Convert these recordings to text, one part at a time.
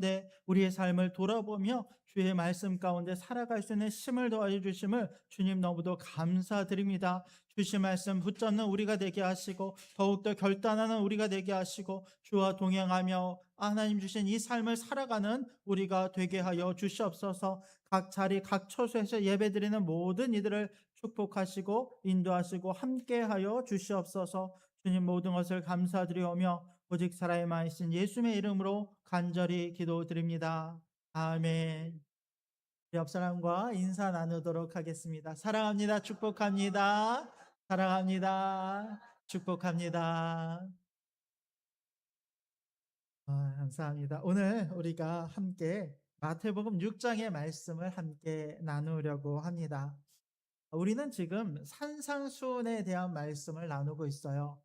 네, 우리의 삶을 돌아보며 주의 말씀 가운데 살아갈 수 있는 힘을 더하여 주심을 주님 너무도 감사드립니다. 주신 말씀 붙잡는 우리가 되게 하시고 더욱더 결단하는 우리가 되게 하시고 주와 동행하며 하나님 주신 이 삶을 살아가는 우리가 되게 하여 주시옵소서. 각 자리 각 처소에서 예배드리는 모든 이들을 축복하시고 인도하시고 함께하여 주시옵소서. 주님 모든 것을 감사드리오며 오직 살아야만 하신 예수님의 이름으로 간절히 기도드립니다. 아멘. 우리 옆 사람과 인사 나누도록 하겠습니다. 사랑합니다. 축복합니다. 사랑합니다. 축복합니다. 감사합니다. 오늘 우리가 함께 마태복음 6장의 말씀을 함께 나누려고 합니다. 우리는 지금 산상수훈에 대한 말씀을 나누고 있어요.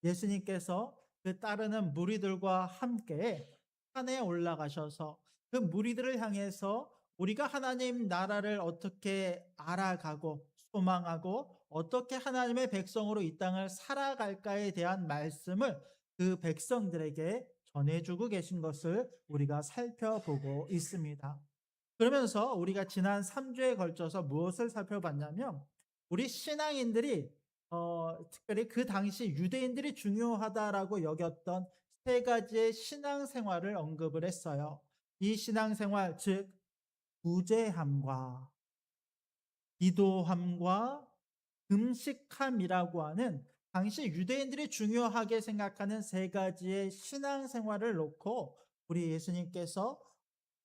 예수님께서 그 따르는 무리들과 함께 산에 올라가셔서 그 무리들을 향해서 우리가 하나님 나라를 어떻게 알아가고 소망하고 어떻게 하나님의 백성으로 이 땅을 살아갈까에 대한 말씀을 그 백성들에게 전해주고 계신 것을 우리가 살펴보고 있습니다. 그러면서 우리가 지난 3주에 걸쳐서 무엇을 살펴봤냐면 우리 신앙인들이 특별히 그 당시 유대인들이 중요하다라고 여겼던 세 가지의 신앙생활을 언급을 했어요. 이 신앙생활 즉 구제함과 기도함과 금식함이라고 하는 당시 유대인들이 중요하게 생각하는 세 가지의 신앙생활을 놓고 우리 예수님께서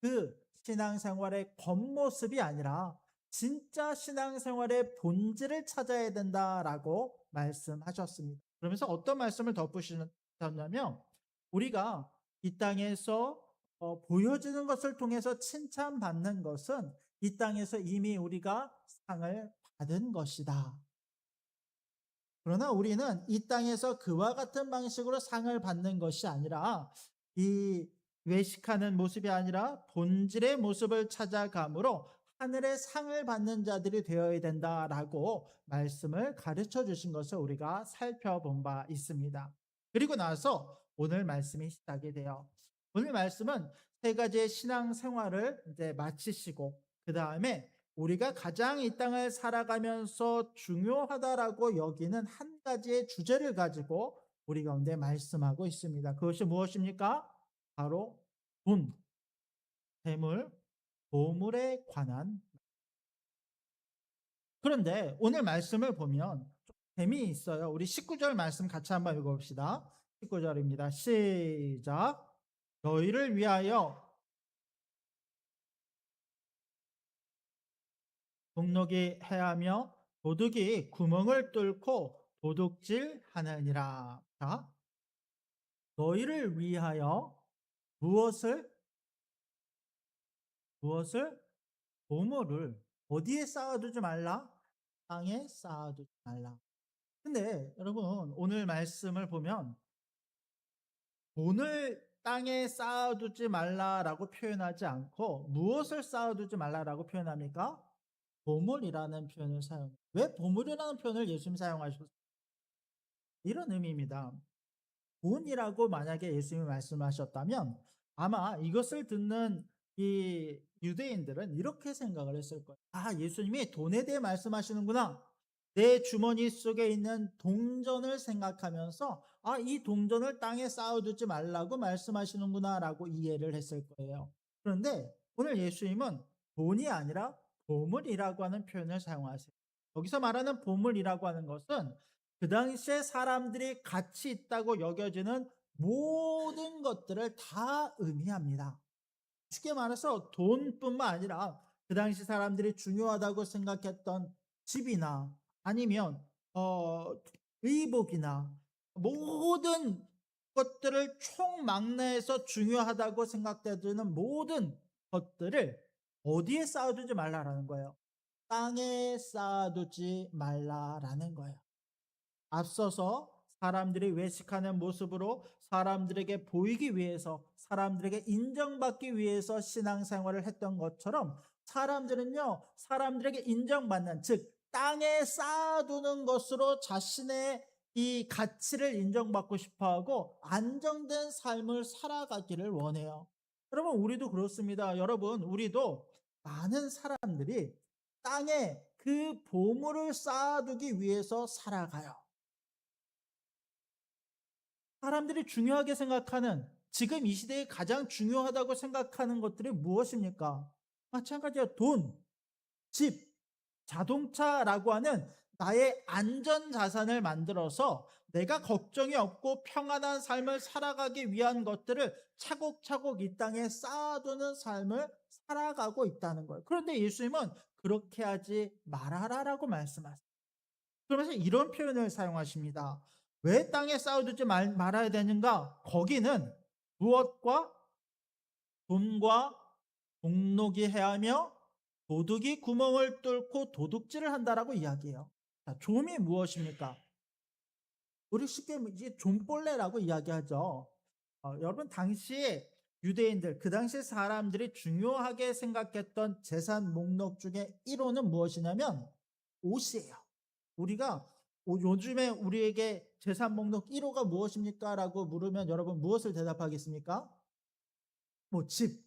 그 신앙생활의 겉모습이 아니라 진짜 신앙생활의 본질을 찾아야 된다라고 말씀하셨습니다. 그러면서 어떤 말씀을 덧붙이셨냐면 우리가 이 땅에서 보여지는 것을 통해서 칭찬받는 것은 이 땅에서 이미 우리가 상을 받은 것이다. 그러나 우리는 이 땅에서 그와 같은 방식으로 상을 받는 것이 아니라 이 외식하는 모습이 아니라 본질의 모습을 찾아감으로 하늘의 상을 받는 자들이 되어야 된다라고 말씀을 가르쳐 주신 것을 우리가 살펴본 바 있습니다. 그리고 나서 오늘 말씀이 시작이 돼요. 오늘 말씀은 세 가지의 신앙 생활을 이제 마치시고 그 다음에 우리가 가장 이 땅을 살아가면서 중요하다라고 여기는 한 가지의 주제를 가지고 우리 가운데 말씀하고 있습니다. 그것이 무엇입니까? 바로 돈, 재물, 보물에 관한. 그런데 오늘 말씀을 보면 좀 재미있어요. 우리 19절 말씀 같이 한번 읽어봅시다. 19절입니다. 시작. 너희를 위하여 동록이 해하며 도둑이 구멍을 뚫고 도둑질 하느니라. 자, 너희를 위하여 무엇을 무엇을 보물을 어디에 쌓아두지 말라? 땅에 쌓아두지 말라. 근데 여러분 오늘 말씀을 보면 돈을 땅에 쌓아두지 말라라고 표현하지 않고 무엇을 쌓아두지 말라라고 표현합니까? 보물이라는 표현을 사용. 왜 보물이라는 표현을 예수님 사용하셨어요? 이런 의미입니다. 돈이라고 만약에 예수님이 말씀하셨다면 아마 이것을 듣는 이 유대인들은 이렇게 생각을 했을 거예요. 아, 예수님이 돈에 대해 말씀하시는구나. 내 주머니 속에 있는 동전을 생각하면서 아, 이 동전을 땅에 쌓아두지 말라고 말씀하시는구나라고 이해를 했을 거예요. 그런데 오늘 예수님은 돈이 아니라 보물이라고 하는 표현을 사용하세요. 여기서 말하는 보물이라고 하는 것은 그 당시에 사람들이 가치 있다고 여겨지는 모든 것들을 다 의미합니다. 쉽게 말해서 돈뿐만 아니라 그 당시 사람들이 중요하다고 생각했던 집이나 아니면 의복이나 모든 것들을 총망라해서 중요하다고 생각되는 모든 것들을 어디에 쌓아두지 말라라는 거예요. 땅에 쌓아두지 말라라는 거예요. 앞서서 사람들이 외식하는 모습으로 사람들에게 보이기 위해서 사람들에게 인정받기 위해서 신앙생활을 했던 것처럼 사람들은요 사람들에게 인정받는 즉 땅에 쌓아두는 것으로 자신의 이 가치를 인정받고 싶어하고 안정된 삶을 살아가기를 원해요. 여러분 우리도 그렇습니다. 여러분 우리도 많은 사람들이 땅에 그 보물을 쌓아두기 위해서 살아가요. 사람들이 중요하게 생각하는 지금 이 시대에 가장 중요하다고 생각하는 것들이 무엇입니까? 마찬가지로 돈, 집, 자동차라고 하는 나의 안전 자산을 만들어서 내가 걱정이 없고 평안한 삶을 살아가기 위한 것들을 차곡차곡 이 땅에 쌓아두는 삶을 살아가고 있다는 거예요. 그런데 예수님은 그렇게 하지 말아라라고 말씀하세요. 그러면서 이런 표현을 사용하십니다. 왜 땅에 쌓아두지 말아야 되는가? 거기는 무엇과 돔과 동록이 해하며 도둑이 구멍을 뚫고 도둑질을 한다라고 이야기해요. 자, 좀이 무엇입니까? 우리 쉽게 이제 좀벌레라고 이야기하죠. 여러분 당시에 유대인들 그 당시 사람들이 중요하게 생각했던 재산 목록 중에 1호는 무엇이냐면 옷이에요. 우리가 요즘에 우리에게 재산 목록 1호가 무엇입니까? 라고 물으면 여러분 무엇을 대답하겠습니까? 뭐 집,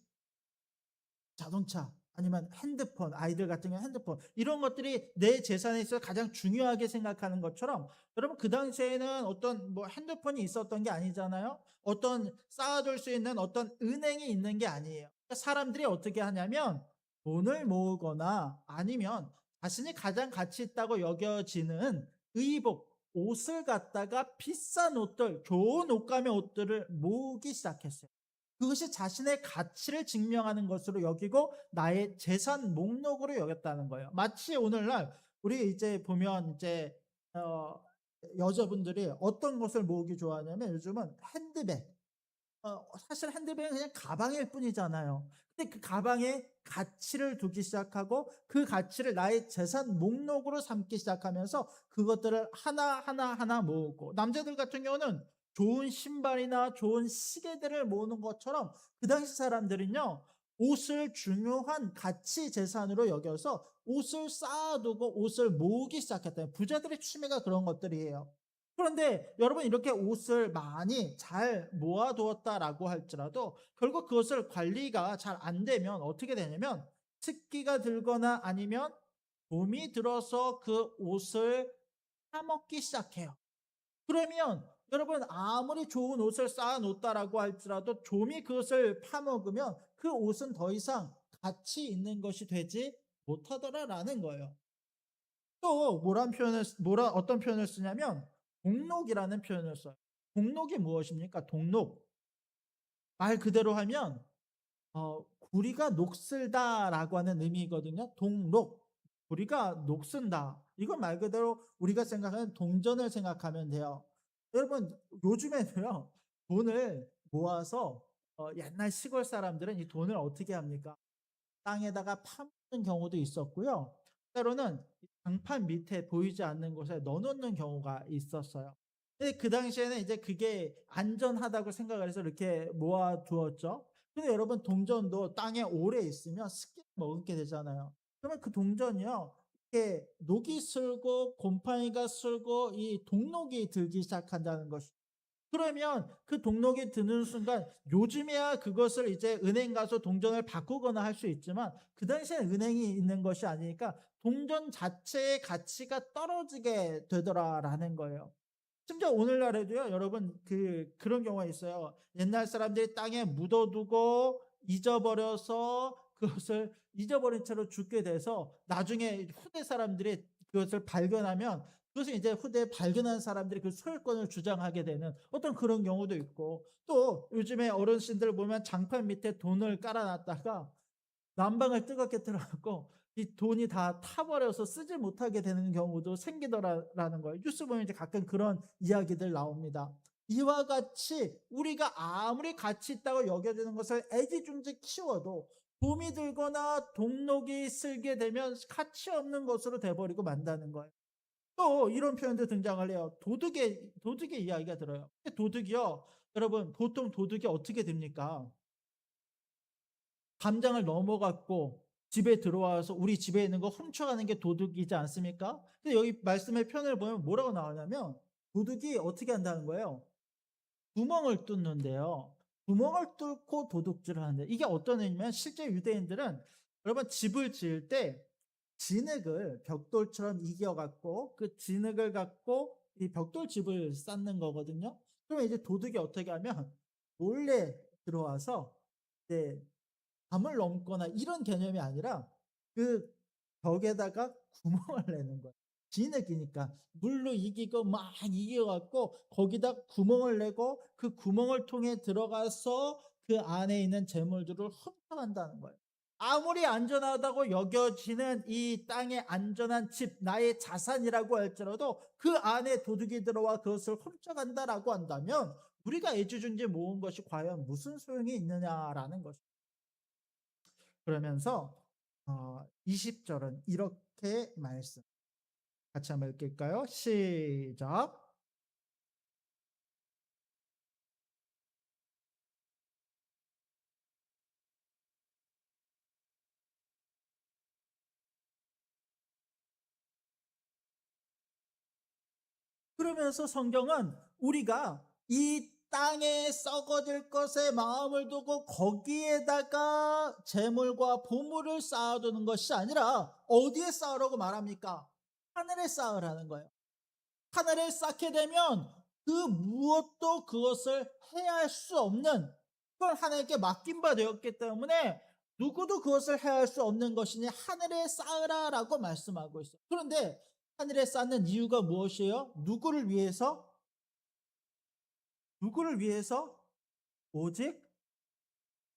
자동차 아니면 핸드폰, 아이들 같은 경우는 핸드폰 이런 것들이 내 재산에 있어서 가장 중요하게 생각하는 것처럼 여러분 그 당시에는 어떤 뭐 핸드폰이 있었던 게 아니잖아요. 어떤 쌓아둘 수 있는 어떤 은행이 있는 게 아니에요. 그러니까 사람들이 어떻게 하냐면 돈을 모으거나 아니면 자신이 가장 가치 있다고 여겨지는 의복, 옷을 갖다가 비싼 옷들, 좋은 옷감의 옷들을 모으기 시작했어요. 그것이 자신의 가치를 증명하는 것으로 여기고 나의 재산 목록으로 여겼다는 거예요. 마치 오늘날 우리 이제 보면 이제 어 여자분들이 어떤 것을 모으기 좋아하냐면 요즘은 핸드백. 사실 핸드백은 그냥 가방일 뿐이잖아요. 근데 그 가방에 가치를 두기 시작하고 그 가치를 나의 재산 목록으로 삼기 시작하면서 그것들을 하나 모으고 남자들 같은 경우는 좋은 신발이나 좋은 시계들을 모으는 것처럼 그 당시 사람들은요. 옷을 중요한 가치 재산으로 여겨서 옷을 쌓아두고 옷을 모으기 시작했다. 부자들의 취미가 그런 것들이에요. 그런데 여러분 이렇게 옷을 많이 잘 모아두었다라고 할지라도 결국 그것을 관리가 잘 안 되면 어떻게 되냐면 습기가 들거나 아니면 봄이 들어서 그 옷을 파먹기 시작해요. 그러면 여러분 아무리 좋은 옷을 쌓아 놓았다라고 할지라도 좀이 그것을 파먹으면 그 옷은 더 이상 가치 있는 것이 되지 못하더라라는 거예요. 또 어떤 표현을 쓰냐면 동록이라는 표현을 써요. 동록이 무엇입니까? 동록. 말 그대로 하면 구리가 녹슬다라고 하는 의미거든요. 동록. 구리가 녹슨다. 이건 말 그대로 우리가 생각하는 동전을 생각하면 돼요. 여러분 요즘에는요. 돈을 모아서 옛날 시골 사람들은 이 돈을 어떻게 합니까? 땅에다가 파묻는 경우도 있었고요. 때로는 장판 밑에 보이지 않는 곳에 넣어 놓는 경우가 있었어요. 근데 그 당시에는 이제 그게 안전하다고 생각을 해서 이렇게 모아 두었죠. 근데 여러분 동전도 땅에 오래 있으면 습기를 머금게 되잖아요. 그러면 그 동전이요. 이렇게 녹이 슬고 곰팡이가 슬고 이 동록이 들기 시작한다는 것이 그러면 그 동록이 드는 순간 요즘에야 그것을 이제 은행 가서 동전을 바꾸거나 할 수 있지만 그 당시에는 은행이 있는 것이 아니니까 동전 자체의 가치가 떨어지게 되더라라는 거예요. 심지어 오늘날에도요 여러분 그런 경우가 있어요. 옛날 사람들이 땅에 묻어두고 잊어버려서 그것을 잊어버린 채로 죽게 돼서 나중에 후대 사람들이 그것을 발견하면 그것을 이제 후대에 발견한 사람들이 그 소유권을 주장하게 되는 어떤 그런 경우도 있고 또 요즘에 어르신들 보면 장판 밑에 돈을 깔아 놨다가 난방을 뜨겁게 틀어 갖고 이 돈이 다 타버려서 쓰지 못하게 되는 경우도 생기더라라는 거예요. 뉴스 보면 이제 가끔 그런 이야기들 나옵니다. 이와 같이 우리가 아무리 가치 있다고 여겨지는 것을 애지중지 키워도 봄이 들거나 동록이 슬게 되면 가치 없는 것으로 돼 버리고 만다는 거예요. 또 이런 표현도 등장을 해요. 도둑의 이야기가 들어요. 도둑이요. 여러분 보통 도둑이 어떻게 됩니까? 담장을 넘어갔고 집에 들어와서 우리 집에 있는 거 훔쳐가는 게 도둑이지 않습니까? 근데 여기 말씀의 표현을 보면 뭐라고 나오냐면 도둑이 어떻게 한다는 거예요? 구멍을 뚫는데요. 구멍을 뚫고 도둑질을 하는데, 이게 어떤 의미냐면 실제 유대인들은 여러분 집을 지을 때 진흙을 벽돌처럼 이겨 갖고 그 진흙을 갖고 이 벽돌 집을 쌓는 거거든요. 그러면 이제 도둑이 어떻게 하면 몰래 들어와서 이제 담을 넘거나 이런 개념이 아니라 그 벽에다가 구멍을 내는 거예요. 진흙이니까 물로 이기고 막 이겨 갖고 거기다 구멍을 내고 그 구멍을 통해 들어가서 그 안에 있는 재물들을 훔쳐간다는 거예요. 아무리 안전하다고 여겨지는 이 땅의 안전한 집, 나의 자산이라고 할지라도 그 안에 도둑이 들어와 그것을 훔쳐간다라고 한다면 우리가 애지중지 모은 것이 과연 무슨 소용이 있느냐라는 것입니다. 그러면서 20절은 이렇게 말씀 같이 한번 읽을까요? 시작. 그러면서 성경은 우리가 이 땅에 썩어질 것에 마음을 두고 거기에다가 재물과 보물을 쌓아두는 것이 아니라 어디에 쌓으라고 말합니까? 하늘에 쌓으라는 거예요. 하늘에 쌓게 되면 그 무엇도 그것을 해할 수 없는, 그건 하나님께 맡긴 바 되었기 때문에 누구도 그것을 해할 수 없는 것이니 하늘에 쌓으라라고 말씀하고 있어요. 그런데 하늘에 쌓는 이유가 무엇이에요? 누구를 위해서? 누구를 위해서? 오직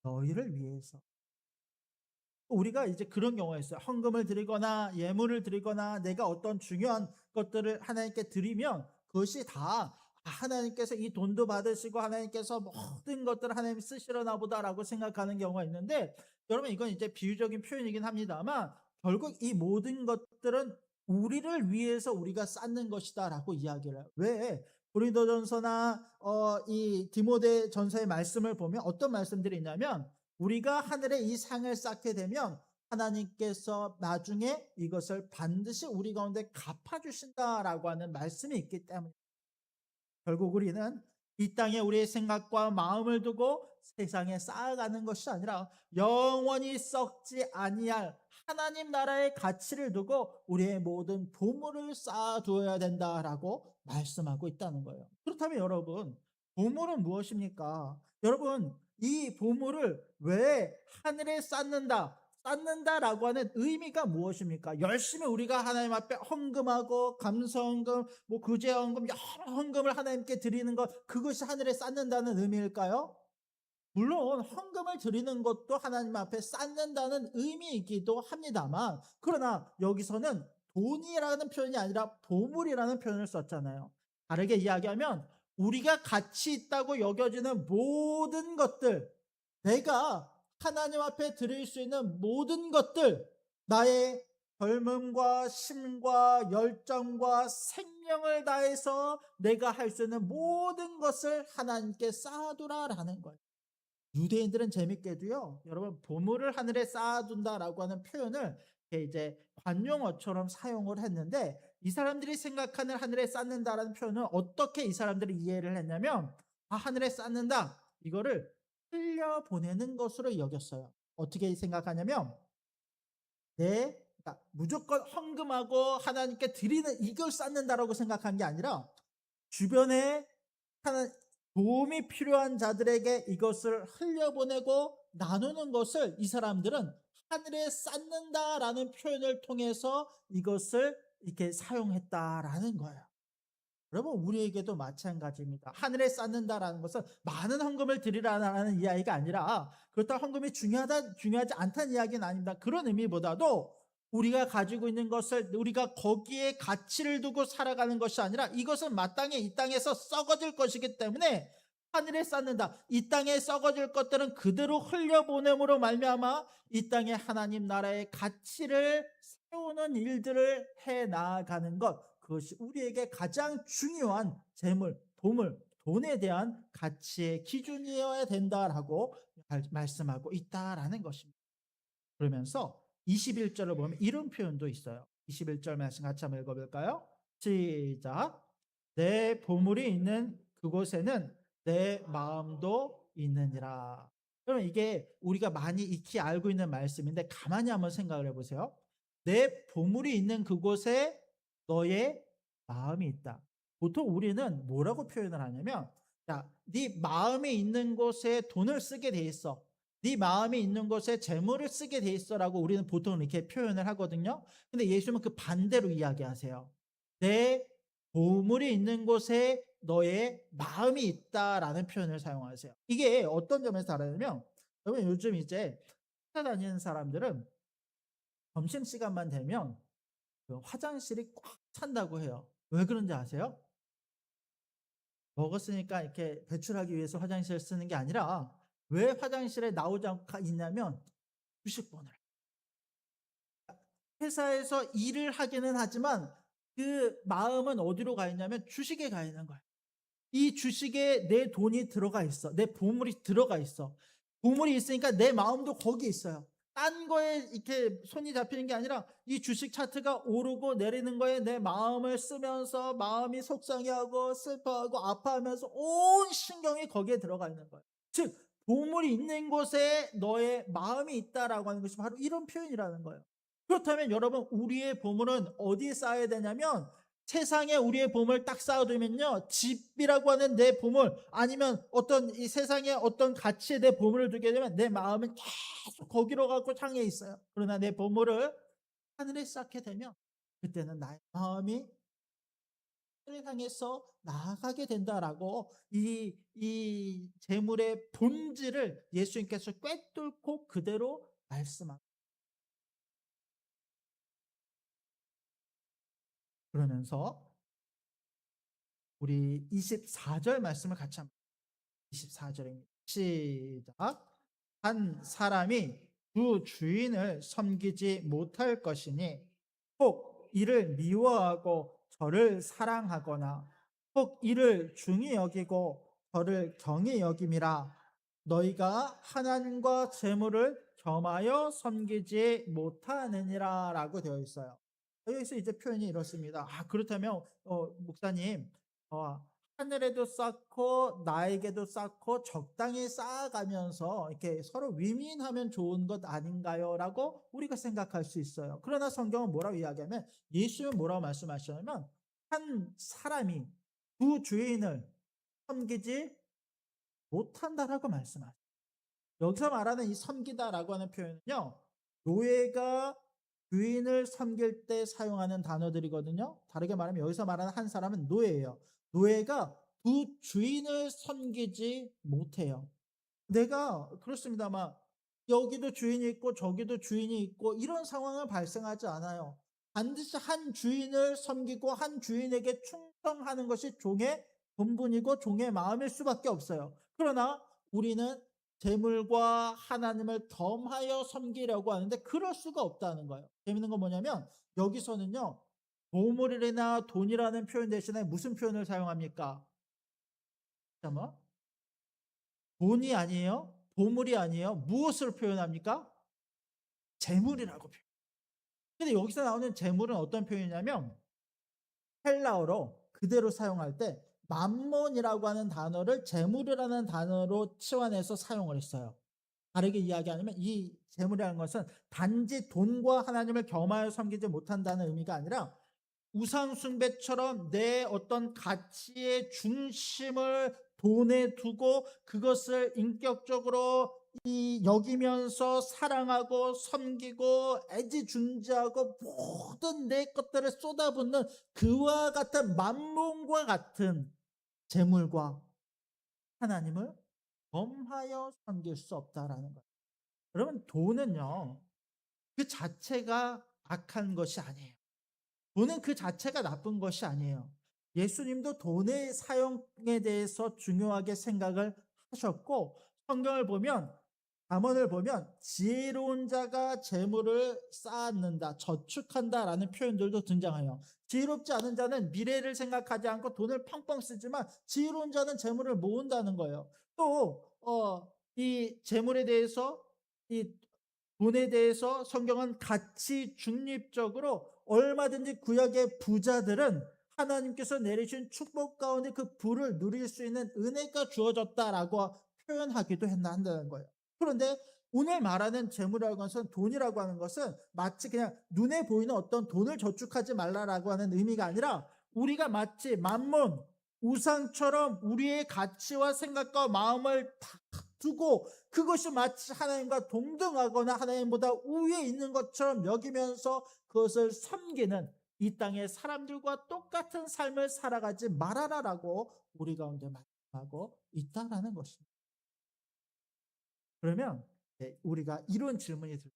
너희를 위해서. 우리가 이제 그런 경우가 있어요. 헌금을 드리거나 예물을 드리거나 내가 어떤 중요한 것들을 하나님께 드리면 그것이 다 하나님께서 이 돈도 받으시고 하나님께서 모든 것들을 하나님 쓰시려나 보다라고 생각하는 경우가 있는데, 여러분 이건 이제 비유적인 표현이긴 합니다만 결국 이 모든 것들은 우리를 위해서 우리가 쌓는 것이다라고 이야기를 해요. 왜? 고린도전서나 이 디모데전서의 말씀을 보면 어떤 말씀들이 있냐면, 우리가 하늘에 이 상을 쌓게 되면 하나님께서 나중에 이것을 반드시 우리 가운데 갚아주신다라고 하는 말씀이 있기 때문에 결국 우리는 이 땅에 우리의 생각과 마음을 두고 세상에 쌓아가는 것이 아니라 영원히 썩지 아니할 하나님 나라의 가치를 두고 우리의 모든 보물을 쌓아두어야 된다라고 말씀하고 있다는 거예요. 그렇다면 여러분, 보물은 무엇입니까? 여러분, 이 보물을 왜 하늘에 쌓는다라고 하는 의미가 무엇입니까? 열심히 우리가 하나님 앞에 헌금하고 감사헌금, 뭐 구제헌금, 여러 헌금을 하나님께 드리는 것, 그것이 하늘에 쌓는다는 의미일까요? 물론 헌금을 드리는 것도 하나님 앞에 쌓는다는 의미이기도 합니다만, 그러나 여기서는 돈이라는 표현이 아니라 보물이라는 표현을 썼잖아요. 다르게 이야기하면 우리가 가치 있다고 여겨지는 모든 것들, 내가 하나님 앞에 드릴 수 있는 모든 것들, 나의 젊음과 심과 열정과 생명을 다해서 내가 할 수 있는 모든 것을 하나님께 쌓아두라라는 거예요. 유대인들은 재밌게도요, 여러분 보물을 하늘에 쌓아둔다라고 하는 표현을 이제 관용어처럼 사용을 했는데, 이 사람들이 생각하는 하늘에 쌓는다라는 표현은 어떻게 이 사람들이 이해를 했냐면, 하늘에 쌓는다 이거를 흘려보내는 것으로 여겼어요. 어떻게 생각하냐면 그러니까 무조건 헌금하고 하나님께 드리는 이걸 쌓는다라고 생각한 게 아니라 주변에 하나 도움이 필요한 자들에게 이것을 흘려보내고 나누는 것을 이 사람들은 하늘에 쌓는다라는 표현을 통해서 이것을 이렇게 사용했다라는 거예요. 여러분 우리에게도 마찬가지입니다. 하늘에 쌓는다라는 것은 많은 헌금을 드리라는 이야기가 아니라 그렇다고 헌금이 중요하지 않다는 이야기는 아닙니다. 그런 의미보다도 우리가 가지고 있는 것을 우리가 거기에 가치를 두고 살아가는 것이 아니라 이것은 마땅히 이 땅에서 썩어질 것이기 때문에 하늘에 쌓는다. 이 땅에 썩어질 것들은 그대로 흘려보냄으로 말미암아 이 땅에 하나님 나라의 가치를 세우는 일들을 해 나아가는 것, 그것이 우리에게 가장 중요한 재물, 보물, 돈에 대한 가치의 기준이어야 된다라고 말씀하고 있다라는 것입니다. 그러면서 21절을 보면 이런 표현도 있어요. 21절 말씀 같이 한번 읽어볼까요? 시작. 내 보물이 있는 그곳에는 내 마음도 있느니라. 그러면 이게 우리가 많이 익히 알고 있는 말씀인데 가만히 한번 생각을 해 보세요. 내 보물이 있는 그곳에 너의 마음이 있다. 보통 우리는 뭐라고 표현을 하냐면 야, 네 마음이 있는 곳에 돈을 쓰게 돼 있어. 네 마음이 있는 곳에 재물을 쓰게 돼 있어라고 우리는 보통 이렇게 표현을 하거든요. 근데 예수님은 그 반대로 이야기하세요. 내 보물이 있는 곳에 너의 마음이 있다라는 표현을 사용하세요. 이게 어떤 점에서 다르냐면 여러분 요즘 이제 회사 다니는 사람들은 점심시간만 되면 그 화장실이 꽉 찬다고 해요. 왜 그런지 아세요? 먹었으니까 이렇게 배출하기 위해서 화장실을 쓰는 게 아니라 왜 화장실에 나오지 않고 있냐면 주식 보느라. 회사에서 일을 하기는 하지만 그 마음은 어디로 가 있냐면 주식에 가 있는 거예요. 이 주식에 내 돈이 들어가 있어. 내 보물이 들어가 있어. 보물이 있으니까 내 마음도 거기 있어요. 딴 거에 이렇게 손이 잡히는 게 아니라 이 주식 차트가 오르고 내리는 거에 내 마음을 쓰면서 마음이 속상해하고 슬퍼하고 아파하면서 온 신경이 거기에 들어가 있는 거예요. 즉 보물이 있는 곳에 너의 마음이 있다라고 하는 것이 바로 이런 표현이라는 거예요. 그렇다면 여러분 우리의 보물은 어디에 쌓여야 되냐면 세상에 우리의 보물 딱 쌓아두면요 집이라고 하는 내 보물 아니면 어떤 이 세상에 어떤 가치에 내 보물을 두게 되면 내 마음은 계속 거기로 가고 향해 있어요. 그러나 내 보물을 하늘에 쌓게 되면 그때는 나의 마음이 하늘을 향해서 나아가게 된다라고 이 재물의 본질을 예수님께서 꿰뚫고 그대로 말씀합니다. 그러면서 우리 24절 말씀을 같이 한번 24절입니다. 시작. 한 사람이 두 주인을 섬기지 못할 것이니 혹 이를 미워하고 저를 사랑하거나 혹 이를 중히 여기고 저를 경히 여김이라. 너희가 하나님과 재물을 겸하여 섬기지 못하느니라 라고 되어 있어요. 여기서 이제 표현이 이렇습니다. 그렇다면 목사님 하늘에도 쌓고 나에게도 쌓고 적당히 쌓아가면서 이렇게 서로 윈윈하면 좋은 것 아닌가요?라고 우리가 생각할 수 있어요. 그러나 성경은 뭐라고 이야기하면 예수는 뭐라고 말씀하시냐면 한 사람이 두 주인을 섬기지 못한다라고 말씀하세요. 여기서 말하는 이 섬기다라고 하는 표현은요. 노예가 주인을 섬길 때 사용하는 단어들이거든요. 다르게 말하면 여기서 말하는 한 사람은 노예예요. 노예가 두 주인을 섬기지 못해요. 내가 그렇습니다만 여기도 주인이 있고 저기도 주인이 있고 이런 상황은 발생하지 않아요. 반드시 한 주인을 섬기고 한 주인에게 충성하는 것이 종의 본분이고 종의 마음일 수밖에 없어요. 그러나 우리는 재물과 하나님을 겸하여 섬기려고 하는데 그럴 수가 없다는 거예요. 재밌는 건 뭐냐면 여기서는요. 보물이나 돈이라는 표현 대신에 무슨 표현을 사용합니까? 잠깐만. 돈이 아니에요. 보물이 아니에요. 무엇을 표현합니까? 재물이라고 표현. 근데 여기서 나오는 재물은 어떤 표현이냐면 헬라어로 그대로 사용할 때 맘몬이라고 하는 단어를 재물이라는 단어로 치환해서 사용을 했어요. 다르게 이야기하면 이 재물이라는 것은 단지 돈과 하나님을 겸하여 섬기지 못한다는 의미가 아니라 우상숭배처럼 내 어떤 가치의 중심을 돈에 두고 그것을 인격적으로 여기면서 사랑하고 섬기고 애지중지하고 모든 내 것들을 쏟아붓는 그와 같은 만몬과 같은 재물과 하나님을 범하여 섬길 수 없다라는 거예요. 여러분 돈은요 그 자체가 악한 것이 아니에요. 돈은 그 자체가 나쁜 것이 아니에요. 예수님도 돈의 사용에 대해서 중요하게 생각을 하셨고 성경을 보면 잠언을 보면 지혜로운 자가 재물을 쌓는다, 저축한다라는 표현들도 등장해요. 지혜롭지 않은 자는 미래를 생각하지 않고 돈을 펑펑 쓰지만 지혜로운 자는 재물을 모은다는 거예요. 또 이 재물에 대해서 이 돈에 대해서 성경은 가치 중립적으로 얼마든지 구약의 부자들은 하나님께서 내리신 축복 가운데 그 부를 누릴 수 있는 은혜가 주어졌다라고 표현하기도 한다는 거예요. 그런데 오늘 말하는 재물이라고 하는 것은, 돈이라고 하는 것은 마치 그냥 눈에 보이는 어떤 돈을 저축하지 말라라고 하는 의미가 아니라, 우리가 마치 만문, 우상처럼 우리의 가치와 생각과 마음을 다 두고 그것이 마치 하나님과 동등하거나 하나님보다 우위에 있는 것처럼 여기면서 그것을 섬기는 이 땅의 사람들과 똑같은 삶을 살아가지 말아라라고 우리 가운데 말하고 있다라는 것입니다. 그러면 우리가 이런 질문이 들어요.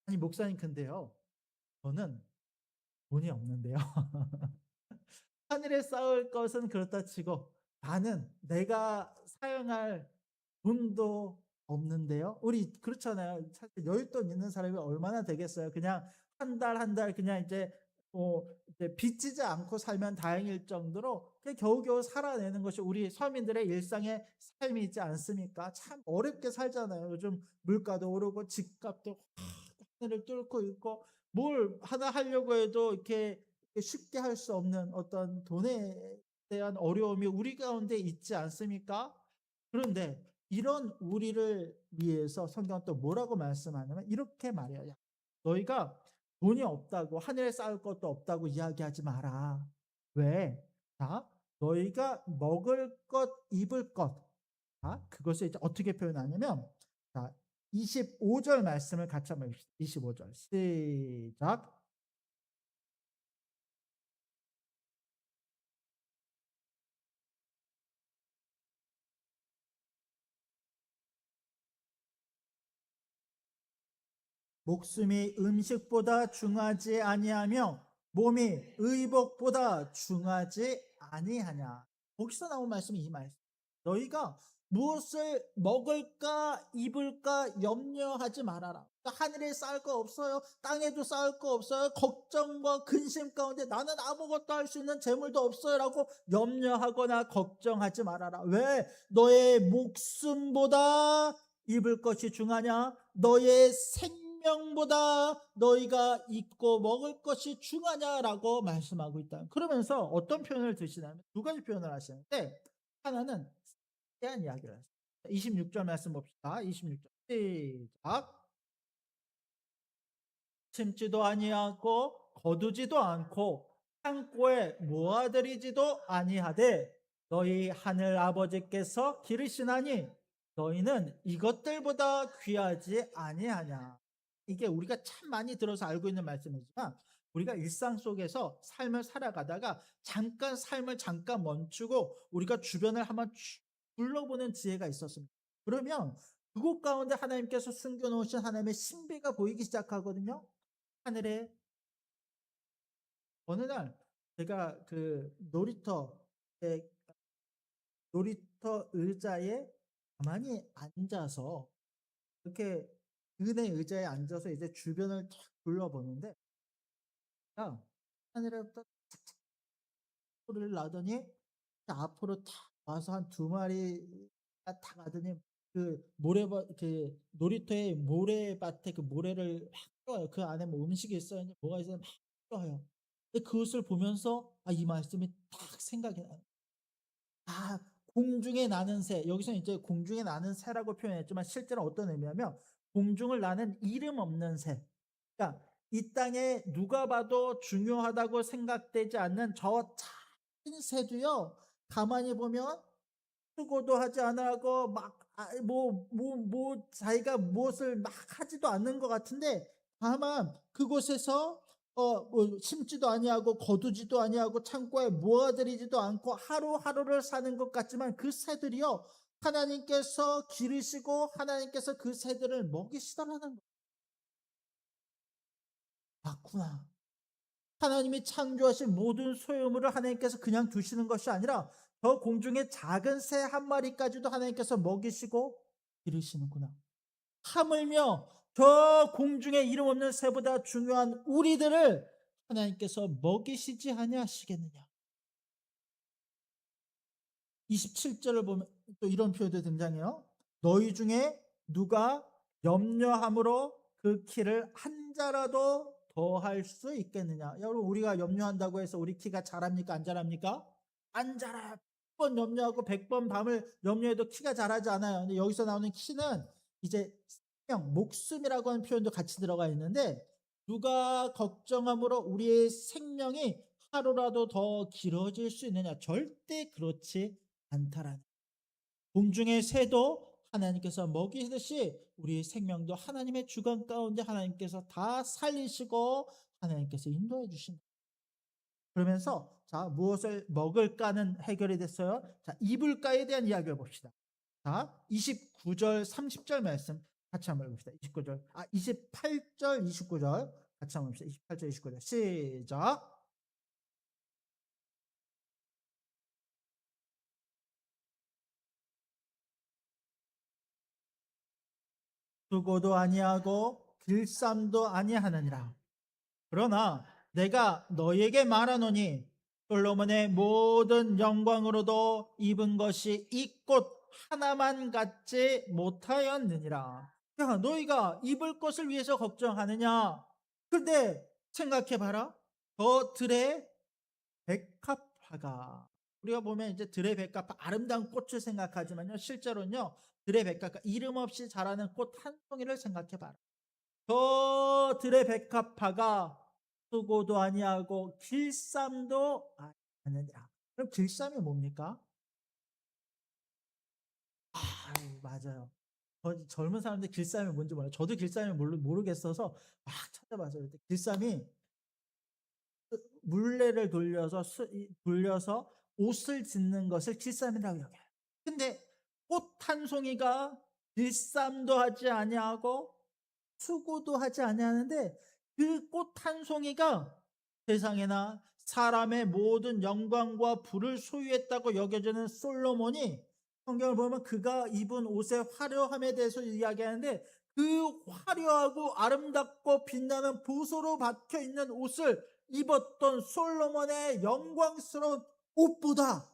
아니 목사님, 근데요, 저는 돈이 없는데요. 하늘에 쌓을 것은 그렇다 치고 나는 내가 사용할 돈도 없는데요. 우리 그렇잖아요. 사실 여윳돈 있는 사람이 얼마나 되겠어요. 그냥 한 달 한 달 그냥 이제 빚지지 않고 살면 다행일 정도로 그냥 겨우겨우 살아내는 것이 우리 서민들의 일상의 삶이지 않습니까? 참 어렵게 살잖아요. 요즘 물가도 오르고 집값도 하늘을 뚫고 있고, 뭘 하나 하려고 해도 이렇게 쉽게 할 수 없는 어떤 돈에 대한 어려움이 우리 가운데 있지 않습니까? 그런데 이런 우리를 위해서 성경은 또 뭐라고 말씀하냐면 이렇게 말해요. 야, 너희가 돈이 없다고, 하늘에 쌓을 것도 없다고 이야기하지 마라. 왜? 자, 너희가 먹을 것, 입을 것. 자, 그것을 이제 어떻게 표현하냐면, 자, 25절 말씀을 같이 한번 읽읍시다. 25절. 시작. 목숨이 음식보다 중하지 아니하며 몸이 의복보다 중하지 아니하냐. 거기서 나온 말씀이 이 말씀. 너희가 무엇을 먹을까 입을까 염려하지 말아라. 그러니까 하늘에 쌓을 거 없어요. 땅에도 쌓을 거 없어요. 걱정과 근심 가운데 나는 아무것도 할 수 있는 재물도 없어요 라고 염려하거나 걱정하지 말아라. 왜? 너의 목숨보다 입을 것이 중하냐? 너의 생명보다 너희가 입고 먹을 것이 중하냐라고 말씀하고 있다. 그러면서 어떤 표현을 드시냐면 두 가지 표현을 하시는데, 하나는 대한 이야기를 하세요. 26절 말씀 봅시다. 26절 시작. 심지도 아니하고 거두지도 않고 창고에 모아들이지도 아니하되 너희 하늘 아버지께서 기르시나니 너희는 이것들보다 귀하지 아니하냐. 이게 우리가 참 많이 들어서 알고 있는 말씀이지만, 우리가 일상 속에서 삶을 살아가다가 잠깐 삶을 잠깐 멈추고 우리가 주변을 한번 둘러보는 지혜가 있었습니다. 그러면 그곳 가운데 하나님께서 숨겨놓으신 하나님의 신비가 보이기 시작하거든요. 하늘에 어느 날 제가 그 놀이터 의자에 가만히 앉아서 이렇게 은의 의자에 앉아서 이제 주변을 탁 둘러보는데, 야, 하늘에부터 소리를 나더니 앞으로 탁 와서 한 두 마리가 탁 가더니 그 놀이터의 모래밭에 그 모래를 막 떠요. 그 안에 뭐 음식이 있어요, 뭐가 있어요, 막 떠요. 근데 그것을 보면서 이 말씀이 딱 생각이 나요. 공중에 나는 새. 여기서 이제 공중에 나는 새라고 표현했지만 실제로 어떤 의미냐면 공중을 나는 이름 없는 새. 그러니까 이 땅에 누가 봐도 중요하다고 생각되지 않는 저 작은 새도요, 가만히 보면 수고도 하지 않아고 자기가 무엇을 막 하지도 않는 것 같은데, 다만 그곳에서 뭐 심지도 아니하고 거두지도 아니하고 창고에 모아들이지도 않고 하루하루를 사는 것 같지만 그 새들이요, 하나님께서 기르시고 하나님께서 그 새들을 먹이시더라는 거예요. 맞구나. 하나님이 창조하신 모든 소유물을 하나님께서 그냥 두시는 것이 아니라 저 공중의 작은 새 한 마리까지도 하나님께서 먹이시고 기르시는구나. 하물며 저 공중에 이름 없는 새보다 중요한 우리들을 하나님께서 먹이시지 아니하시겠느냐. 27절을 보면 또 이런 표현도 등장해요. 너희 중에 누가 염려함으로 그 키를 한 자라도 더할 수 있겠느냐. 여러분, 우리가 염려한다고 해서 우리 키가 자랍니까 안 자랍니까? 안 자라요. 100번 염려하고 100번 밤을 염려해도 키가 자라지 않아요. 근데 여기서 나오는 키는 이제 생명, 목숨이라고 하는 표현도 같이 들어가 있는데 누가 걱정함으로 우리의 생명이 하루라도 더 길어질 수 있느냐? 절대 그렇지 않다라는. 공중의 새도 하나님께서 먹이듯이 우리 생명도 하나님의 주권 가운데 하나님께서 다 살리시고 하나님께서 인도해 주신다. 그러면서 자, 무엇을 먹을까는 해결이 됐어요. 자, 입을까에 대한 이야기를 봅시다. 자, 29절 30절 말씀 같이 한번 봅시다. 28절 29절 같이 한번 봅시다. 28절 29절 시작. 수고도 아니하고 길쌈도 아니하느니라. 그러나 내가 너에게 말하노니 솔로몬의 모든 영광으로도 입은 것이 이 꽃 하나만 갖지 못하였느니라. 야, 너희가 입을 것을 위해서 걱정하느냐? 근데 생각해봐라. 저 들의 백합화가, 우리가 보면 이제 들의 백합화, 아름다운 꽃을 생각하지만요, 실제로는요 들의 백합화, 이름 없이 자라는 꽃 한 송이를 생각해봐라. 저 들의 백합화가 수고도 아니하고 길쌈도 아니하느니라. 그럼 길쌈이 뭡니까? 맞아요. 젊은 사람들 길쌈이 뭔지 몰라요. 저도 길쌈이 모르겠어서 막 찾아봤어요. 길쌈이 물레를 돌려서 옷을 짓는 것을 길쌈이라고 여겨요. 근데 꽃 한 송이가 길쌈도 하지 아니하고 수고도 하지 아니하는데 그 꽃 한 송이가 세상에나 사람의 모든 영광과 부를 소유했다고 여겨지는 솔로몬이, 성경을 보면 그가 입은 옷의 화려함에 대해서 이야기하는데 그 화려하고 아름답고 빛나는 보소로 박혀 있는 옷을 입었던 솔로몬의 영광스러운 옷보다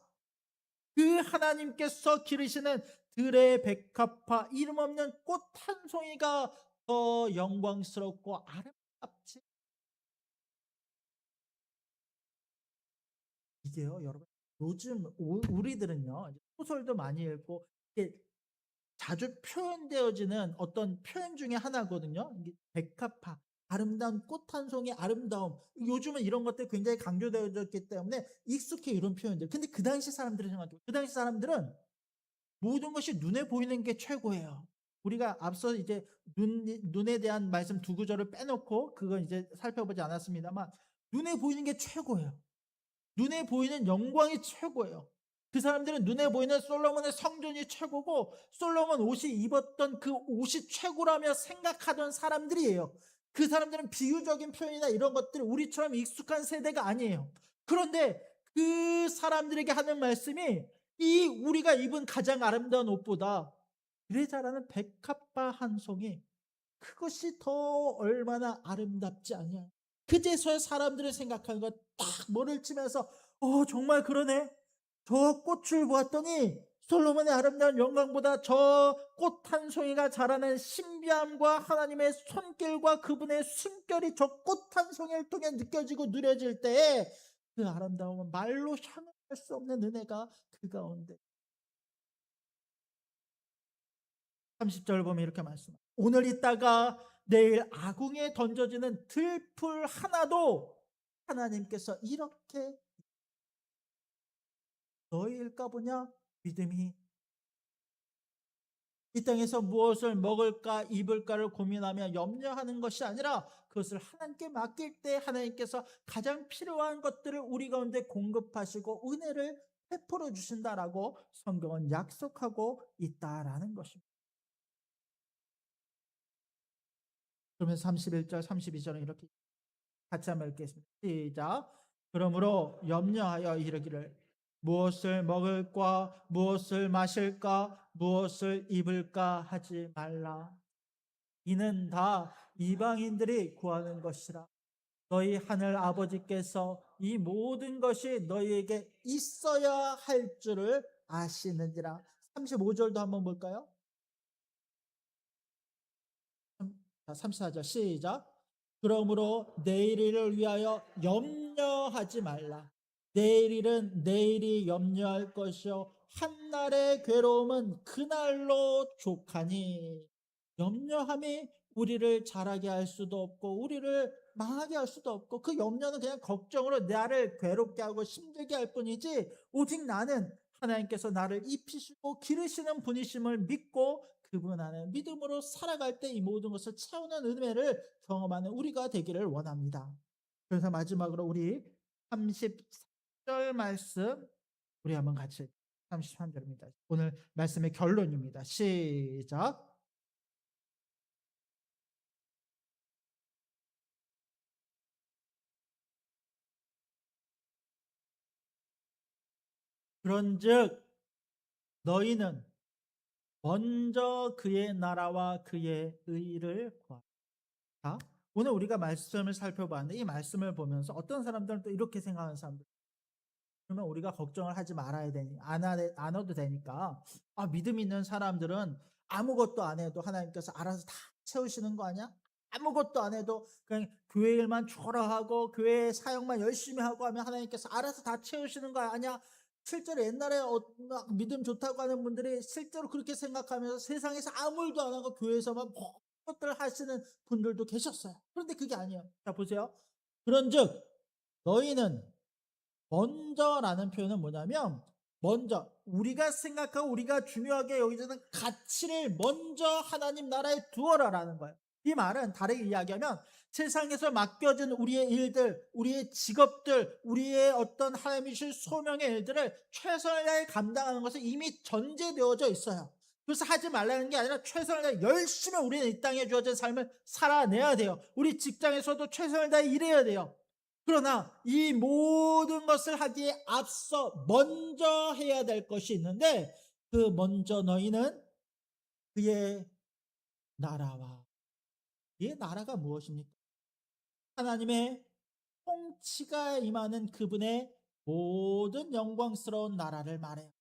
그 하나님께서 기르시는 들의 백합화, 이름 없는 꽃 한 송이가 더 영광스럽고 아름답지. 이게요, 여러분. 요즘 우리들은요, 소설도 많이 읽고 이게 자주 표현되어지는 어떤 표현 중에 하나거든요. 이게 백합화, 아름다운 꽃 한 송이 아름다움. 요즘은 이런 것들이 굉장히 강조되어졌기 때문에 익숙해, 이런 표현들. 근데 그 당시 사람들을 생각해요. 그 당시 사람들은 모든 것이 눈에 보이는 게 최고예요. 우리가 앞서 이제 눈에 대한 말씀 두 구절을 빼놓고 그건 이제 살펴보지 않았습니다만, 눈에 보이는 게 최고예요. 눈에 보이는 영광이 최고예요. 그 사람들은 눈에 보이는 솔로몬의 성전이 최고고 솔로몬 옷이 입었던 그 옷이 최고라며 생각하던 사람들이에요. 그 사람들은 비유적인 표현이나 이런 것들 우리처럼 익숙한 세대가 아니에요. 그런데 그 사람들에게 하는 말씀이 이 우리가 입은 가장 아름다운 옷보다 그래 자라는 백합화 한 송이, 그것이 더 얼마나 아름답지 않냐. 그제서야 사람들의 생각하는 것 딱 머리를 치면서 정말 그러네. 저 꽃을 보았더니 솔로몬의 아름다운 영광보다 저 꽃 한 송이가 자라는 신비함과 하나님의 손길과 그분의 숨결이 저 꽃 한 송이를 통해 느껴지고 누려질 때에 그 아름다움은 말로 향할 수 없는 은혜가 그 가운데. 30절 보면 이렇게 말씀합니다. 오늘 있다가 내일 아궁이에 던져지는 들풀 하나도 하나님께서 이렇게 너희일까 보냐? 믿음이 이 땅에서 무엇을 먹을까 입을까를 고민하며 염려하는 것이 아니라 그것을 하나님께 맡길 때 하나님께서 가장 필요한 것들을 우리 가운데 공급하시고 은혜를 베풀어 주신다라고 성경은 약속하고 있다라는 것입니다. 그러면 31절 32절은 이렇게 같이 한번 읽겠습니다. 시작. 그러므로 염려하여 이르기를 무엇을 먹을까 무엇을 마실까 무엇을 입을까 하지 말라. 이는 다 이방인들이 구하는 것이라. 너희 하늘 아버지께서 이 모든 것이 너희에게 있어야 할 줄을 아시느니라. 35절도 한번 볼까요? 34절 시작. 그러므로 내일을 위하여 염려하지 말라. 내일 일은 내일이 염려할 것이요 한날의 괴로움은 그날로 족하니. 염려함이 우리를 자라게 할 수도 없고 우리를 망하게 할 수도 없고, 그 염려는 그냥 걱정으로 나를 괴롭게 하고 힘들게 할 뿐이지, 오직 나는 하나님께서 나를 입히시고 기르시는 분이심을 믿고 그분 안에 믿음으로 살아갈 때 이 모든 것을 채우는 은혜를 경험하는 우리가 되기를 원합니다. 그래서 마지막으로 우리 33절 말씀 우리 한번 같이, 33절입니다. 오늘 말씀의 결론입니다. 시작. 그런즉 너희는 먼저 그의 나라와 그의 의를 구하라. 오늘 우리가 말씀을 살펴봤는데 이 말씀을 보면서 어떤 사람들은 또 이렇게 생각하는 사람들, 그러면 우리가 걱정을 하지 말아야 되니 안 해도 되니까, 믿음 있는 사람들은 아무것도 안 해도 하나님께서 알아서 다 채우시는 거 아니야? 아무것도 안 해도 그냥 교회 일만 초라하고 교회 사역만 열심히 하고 하면 하나님께서 알아서 다 채우시는 거 아니야? 실제로 옛날에 막 믿음 좋다고 하는 분들이 실제로 그렇게 생각하면서 세상에서 아무 일도 안 하고 교회에서만 모든 것들을 하시는 분들도 계셨어요. 그런데 그게 아니에요. 자, 보세요. 그런즉 너희는, 먼저라는 표현은 뭐냐면, 먼저 우리가 생각하고 우리가 중요하게 여기서는 가치를 먼저 하나님 나라에 두어라라는 거예요. 이 말은 다르게 이야기하면 세상에서 맡겨진 우리의 일들, 우리의 직업들, 우리의 어떤 하나님이 주신 소명의 일들을 최선을 다해 감당하는 것은 이미 전제되어져 있어요. 그래서 하지 말라는 게 아니라 최선을 다해 열심히 우리는 이 땅에 주어진 삶을 살아내야 돼요. 우리 직장에서도 최선을 다해 일해야 돼요. 그러나 이 모든 것을 하기에 앞서 먼저 해야 될 것이 있는데, 그 먼저 너희는 그의 나라와, 그의 나라가 무엇입니까? 하나님의 통치가 임하는 그분의 모든 영광스러운 나라를 말해요.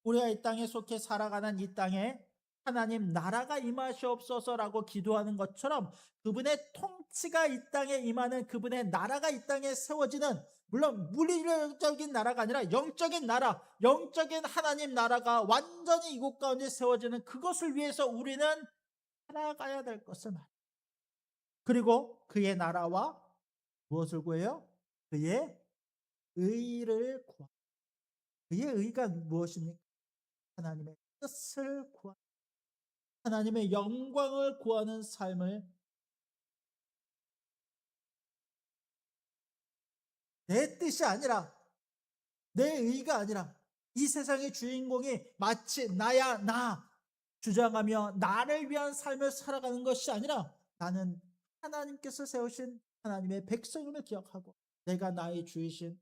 우리가 이 땅에 속해 살아가는 이 땅에 하나님 나라가 임하시옵소서라고 기도하는 것처럼 그분의 통치가 이 땅에 임하는, 그분의 나라가 이 땅에 세워지는, 물론 물리적인 나라가 아니라 영적인 나라, 영적인 하나님 나라가 완전히 이곳 가운데 세워지는 그것을 위해서 우리는 살아가야 될 것을 말해요. 그리고 그의 나라와 무엇을 구해요? 그의 의를 구하. 그의 의가 무엇입니까? 하나님의 뜻을 구하, 하나님의 영광을 구하는 삶을, 내 뜻이 아니라, 내 의가 아니라, 이 세상의 주인공이 마치 나야 나 주장하며 나를 위한 삶을 살아가는 것이 아니라, 나는 하나님께서 세우신 하나님의 백성임을 기억하고 내가 나의 주이신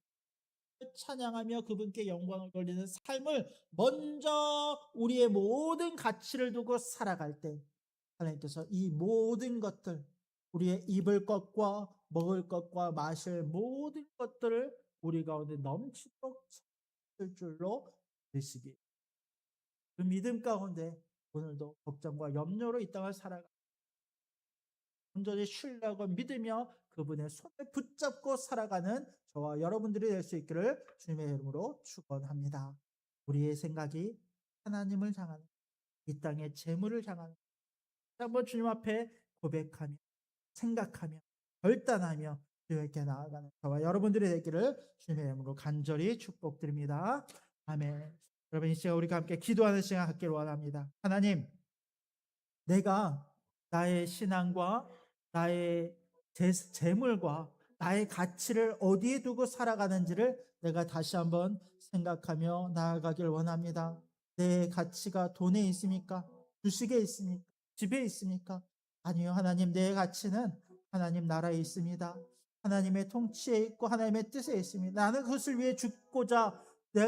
찬양하며 그분께 영광을 돌리는 삶을 먼저 우리의 모든 가치를 두고 살아갈 때, 하나님께서 이 모든 것들, 우리의 입을 것과 먹을 것과 마실 모든 것들을 우리 가운데 넘치도록 채울 줄로 되시기. 그 믿음 가운데 오늘도 걱정과 염려로 이 땅을 살아가 온전히 신뢰하고 믿으며 그분의 손을 붙잡고 살아가는 저와 여러분들이 될 수 있기를 주님의 이름으로 축원합니다. 우리의 생각이 하나님을 향하는, 이 땅의 재물을 향하는, 한번 주님 앞에 고백하며 생각하며 결단하며 주님께 나아가는 저와 여러분들이 되기를 주님의 이름으로 간절히 축복드립니다. 아멘. 여러분, 이 시간 우리가 함께 기도하는 시간 갖기를 원합니다. 하나님, 내가 나의 신앙과 나의 재물과 나의 가치를 어디에 두고 살아가는지를 내가 다시 한번 생각하며 나아가길 원합니다. 내 가치가 돈에 있습니까? 주식에 있습니까? 집에 있습니까? 아니요. 하나님, 내 가치는 하나님 나라에 있습니다. 하나님의 통치에 있고 하나님의 뜻에 있습니다. 나는 그것을 위해 죽고자,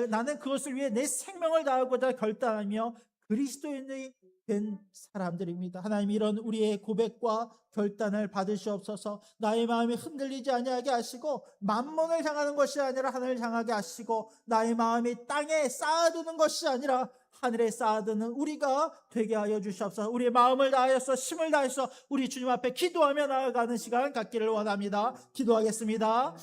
나는 그것을 위해 내 생명을 다하고자 결단하며 그리스도인의 된 사람들입니다. 하나님, 이런 우리의 고백과 결단을 받으시옵소서. 나의 마음이 흔들리지 아니하게 하시고 만mon을 향하는 것이 아니라 하늘을 향하게 하시고, 나의 마음이 땅에 쌓아두는 것이 아니라 하늘에 쌓아두는 우리가 되게 하여 주시옵소서. 우리의 마음을 다하여서 힘을 다해서 우리 주님 앞에 기도하며 나아가는 시간 갖기를 원합니다. 기도하겠습니다.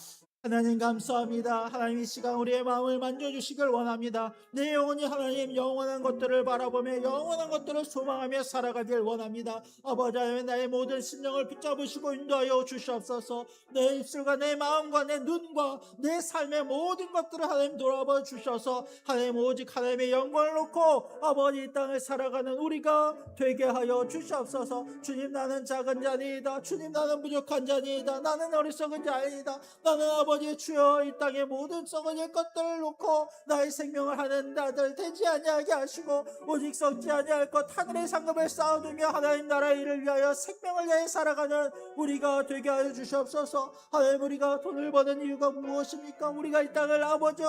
하나님 감사합니다. 하나님 이 시간 우리의 마음을 만져주시길 원합니다. 내 영혼이 하나님 영원한 것들을 바라보며 영원한 것들을 소망하며 살아가길 원합니다. 아버지 하나님 나의 모든 심령을 붙잡으시고 인도하여 주시옵소서. 내 입술과 내 마음과 내 눈과 내 삶의 모든 것들을 하나님 돌아봐 주셔서 하나님 오직 하나님의 영광을 놓고 아버지 이 땅을 살아가는 우리가 되게 하여 주시옵소서. 주님 나는 작은 자니이다. 주님 나는 부족한 자니이다. 나는 어리석은 자니이다. 나는 아버지 주여 이 땅의 모든 썩어질 것들을 놓고 나의 생명을 하는 나들 되지 아니하게 하시고 오직 썩지 아니할 것 하늘의 상급을 쌓아두며 하나님 나라의 일을 위하여 생명을 위하여 살아가는 우리가 되게 하여 주시옵소서. 하나님 우리가 돈을 버는 이유가 무엇입니까? 우리가 이 땅을 아버지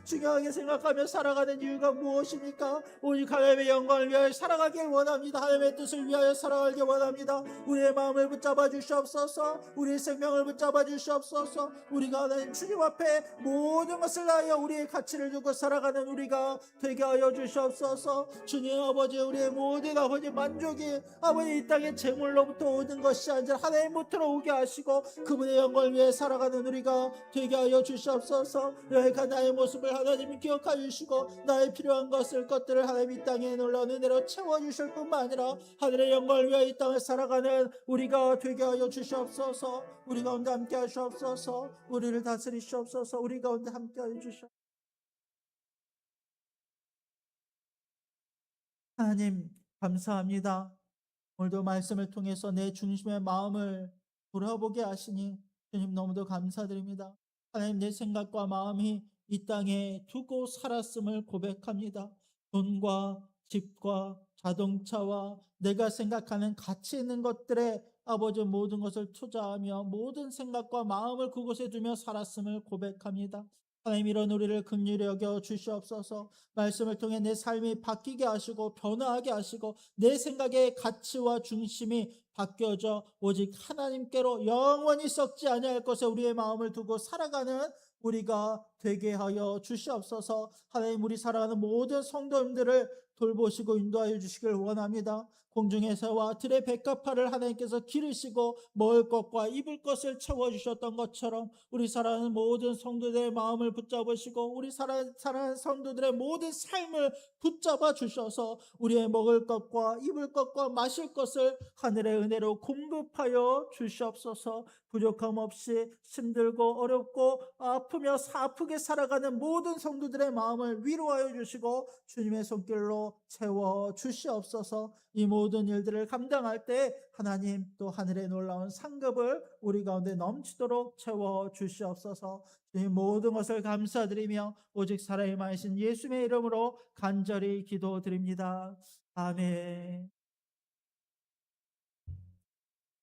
중요하게 생각하며 살아가는 이유가 무엇입니까? 오직 하나님의 영광을 위하여 살아가길 원합니다. 하나님의 뜻을 위하여 살아가길 원합니다. 우리의 마음을 붙잡아 주시옵소서. 우리의 생명을 붙잡아 주시옵소서. 우리가 하나님 주님 앞에 모든 것을 다하여 우리의 가치를 두고 살아가는 우리가 되게 하여 주시옵소서. 주님 아버지 우리의 모든 아버지 만족이 아버지 이 땅의 재물로부터 오는 것이 아니라 하나님부터 오게 하시고 그분의 영광을 위해 살아가는 우리가 되게 하여 주시옵소서. 여기가 나의 모습을 하나님이 기억하여 주시고 나의 필요한 것들을 하나님 이 땅에 놀라운 은혜로 채워주실 뿐만 아니라 하늘의 영광을 위해 이 땅을 살아가는 우리가 되게 하여 주시옵소서. 우리 가운데 함께 하시옵소서. 우리를 다스리시옵소서. 우리 가운데 함께 하여 주시옵소서. 하나님 감사합니다. 오늘도 말씀을 통해서 내 중심의 마음을 돌아보게 하시니 주님 너무도 감사드립니다. 하나님 내 생각과 마음이 이 땅에 두고 살았음을 고백합니다. 돈과 집과 자동차와 내가 생각하는 가치 있는 것들에 아버지 모든 것을 투자하며 모든 생각과 마음을 그곳에 두며 살았음을 고백합니다. 하나님 이런 우리를 긍휼히 여겨 주시옵소서. 말씀을 통해 내 삶이 바뀌게 하시고 변화하게 하시고 내 생각의 가치와 중심이 바뀌어져 오직 하나님께로 영원히 썩지 아니할 것에 우리의 마음을 두고 살아가는 우리가 되게 하여 주시옵소서. 하나님 우리 살아가는 모든 성도님들을 돌보시고 인도하여 주시길 원합니다. 공중의 새와 들의 백합화를 하나님께서 기르시고 먹을 것과 입을 것을 채워주셨던 것처럼 우리 살아가는 모든 성도들의 마음을 붙잡으시고 우리 살아가는 성도들의 모든 삶을 붙잡아 주셔서 우리의 먹을 것과 입을 것과 마실 것을 하늘의 은혜로 공급하여 주시옵소서. 부족함 없이 힘들고 어렵고 아프며 아프게 살아가는 모든 성도들의 마음을 위로하여 주시고 주님의 손길로 채워 주시옵소서. 이 모든 일들을 감당할 때 하나님 또 하늘의 놀라운 상급을 우리 가운데 넘치도록 채워 주시옵소서. 주님 모든 것을 감사드리며 오직 살아있신 예수님의 이름으로 간절히 기도드립니다. 아멘.